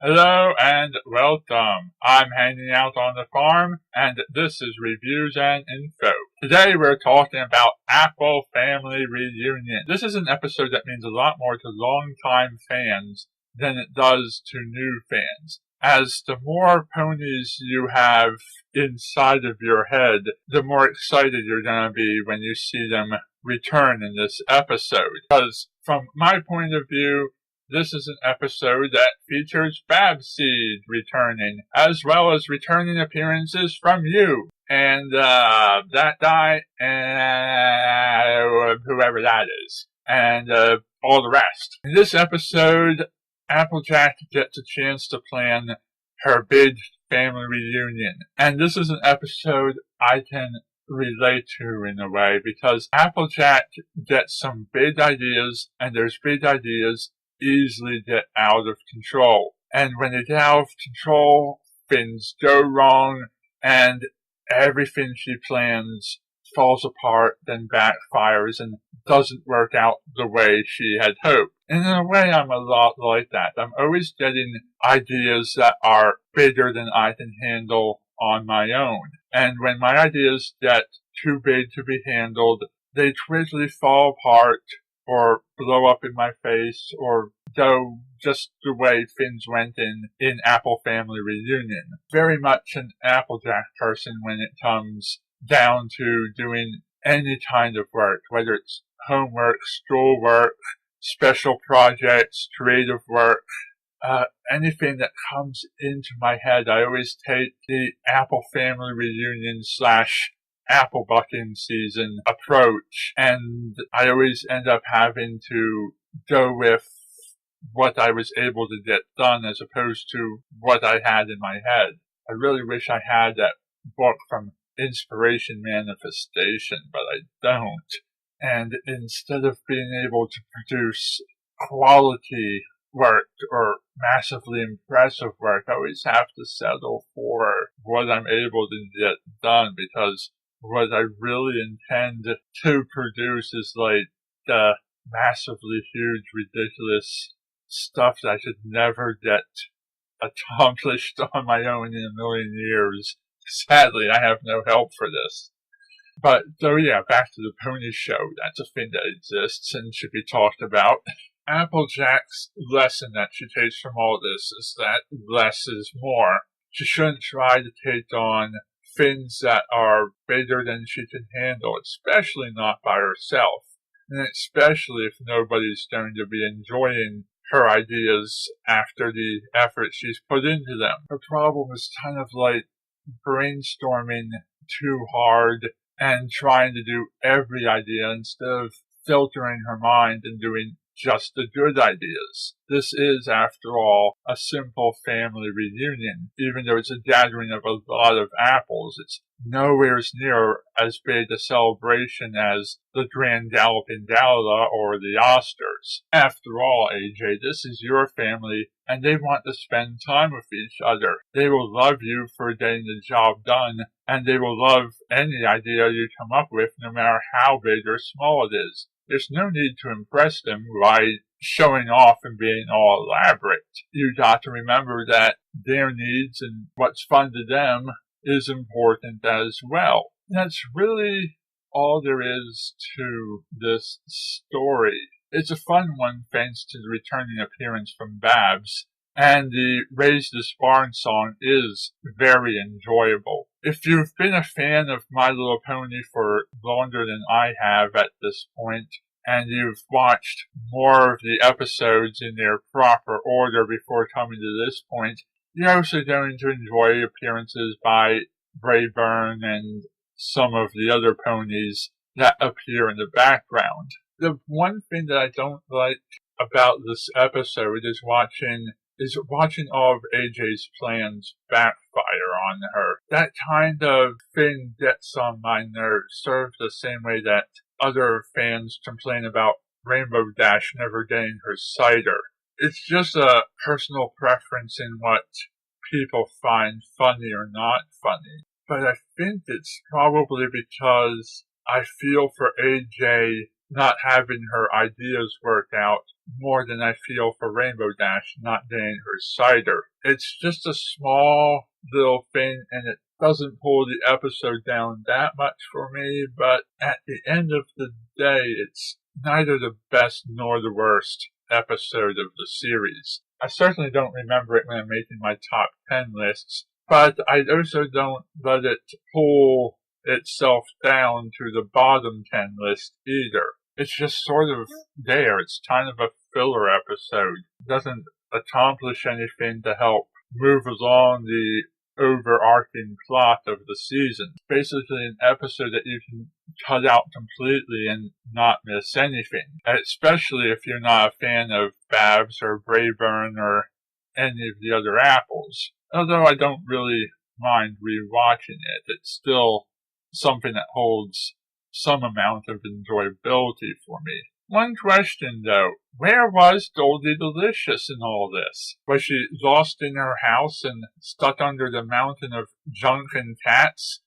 Hello and welcome. I'm hanging out on the farm and this is Reviews and Info. Today we're talking about Apple Family Reunion. This is an episode that means a lot more to longtime fans than it does to new fans. As the more ponies you have inside of your head, the more excited you're going to be when you see them return in this episode. Because from my point of view, this is an episode that features Babseed returning, as well as returning appearances from you, and that guy, and whoever that is, and all the rest. In this episode, Applejack gets a chance to plan her big family reunion, and this is an episode I can relate to in a way, because Applejack gets some big ideas, and those big ideas easily get out of control. And when they get out of control, things go wrong, and everything she plans falls apart, then backfires, and doesn't work out the way she had hoped. And in a way, I'm a lot like that. I'm always getting ideas that are bigger than I can handle on my own. And when my ideas get too big to be handled, they quickly fall apart, or blow up in my face, or go just the way things went in Apple Family Reunion. Very much an Applejack person when it comes down to doing any kind of work, whether it's homework, schoolwork, special projects, creative work, anything that comes into my head. I always take the Apple Family Reunion / apple bucking season approach, and I always end up having to go with what I was able to get done as opposed to what I had in my head. I really wish I had that book from Inspiration Manifestation, but I don't. And instead of being able to produce quality work or massively impressive work, I always have to settle for what I'm able to get done, because what I really intend to produce is like the massively huge, ridiculous stuff that I could never get accomplished on my own in a million years. Sadly, I have no help for this. But, so yeah, back to the pony show. That's a thing that exists and should be talked about. Applejack's lesson that she takes from all this is that less is more. She shouldn't try to take on things that are bigger than she can handle, especially not by herself, and especially if nobody's going to be enjoying her ideas after the effort she's put into them. Her problem is kind of like brainstorming too hard and trying to do every idea instead of filtering her mind and doing just the good ideas. This is, after all, a simple family reunion. Even though it's a gathering of a lot of apples, it's nowhere near as big a celebration as the Grand Galloping Gala or the Oscars. After all, AJ, this is your family, and they want to spend time with each other. They will love you for getting the job done, and they will love any idea you come up with, no matter how big or small it is. There's no need to impress them by showing off and being all elaborate. You got to remember that their needs and what's fun to them is important as well. That's really all there is to this story. It's a fun one thanks to the returning appearance from Babs, and the Raise This Barn song is very enjoyable. If you've been a fan of My Little Pony for longer than I have at this point, and you've watched more of the episodes in their proper order before coming to this point, you're also going to enjoy appearances by Brayburn and some of the other ponies that appear in the background. The one thing that I don't like about this episode is watching all of AJ's plans backfire on her. That kind of thing gets on my nerves, sort of the same way that other fans complain about Rainbow Dash never getting her cider. It's just a personal preference in what people find funny or not funny. But I think it's probably because I feel for AJ not having her ideas work out more than I feel for Rainbow Dash not getting her cider. It's just a small little thing, and it doesn't pull the episode down that much for me, but at the end of the day, it's neither the best nor the worst episode of the series. I certainly don't remember it when I'm making my top 10 lists, but I also don't let it pull itself down to the bottom 10 list either. It's just sort of there. It's kind of a filler episode. It doesn't accomplish anything to help move along the overarching plot of the season. It's basically an episode that you can cut out completely and not miss anything, especially if you're not a fan of Babs or Brayburn or any of the other apples. Although I don't really mind rewatching it, it's still something that holds some amount of enjoyability for me. One question though, where was Goldie Delicious in all this? Was she lost in her house and stuck under the mountain of junk and cats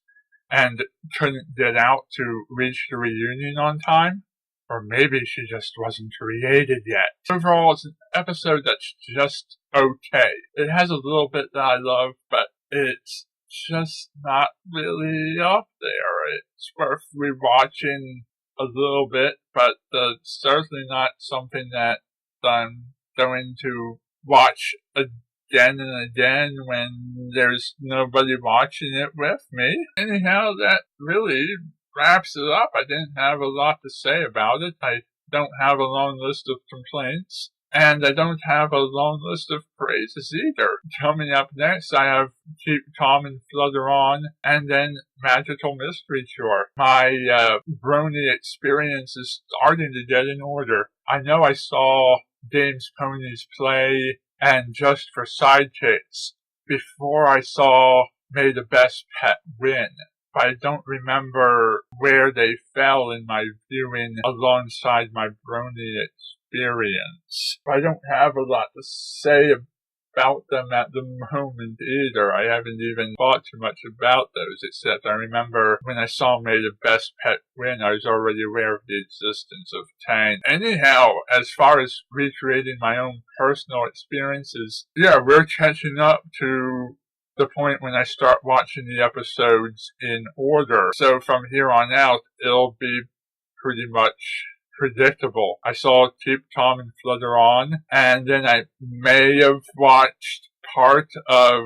and couldn't get out to reach the reunion on time? Or maybe she just wasn't created yet. Overall, it's an episode that's just okay. It has a little bit that I love, but it's just not really up there. It's worth rewatching a little bit, but certainly not something that I'm going to watch again and again when there's nobody watching it with me. Anyhow, that really wraps it up. I didn't have a lot to say about it. I don't have a long list of complaints, and I don't have a long list of praises either. Coming up next, I have Keep Calm and Flutter On, and then Magical Mystery Tour. My Brony experience is starting to get in order. I know I saw Games Ponies Play and Just for Sidekicks before I saw May the Best Pet Win, but I don't remember where they fell in my viewing alongside my Brony experience. I don't have a lot to say about them at the moment either. I haven't even thought too much about those, except I remember when I saw May the Best Pet Win, I was already aware of the existence of Tang. Anyhow, as far as recreating my own personal experiences, we're catching up to the point when I start watching the episodes in order. So from here on out, it'll be pretty much predictable. I saw Keep Calm and Flutter On, and then I may have watched part of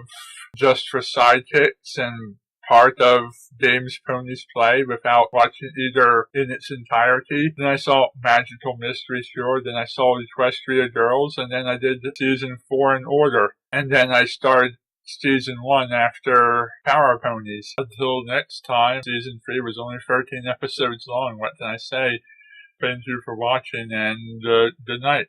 Just for Sidekicks and part of Games Ponies Play without watching either in its entirety. Then I saw Magical Mystery Tour, then I saw Equestria Girls, and then I did season 4 in order. And then I started season 1 after Power Ponies. Until next time, season 3 was only 13 episodes long. What can I say? Thank you for watching, and good night.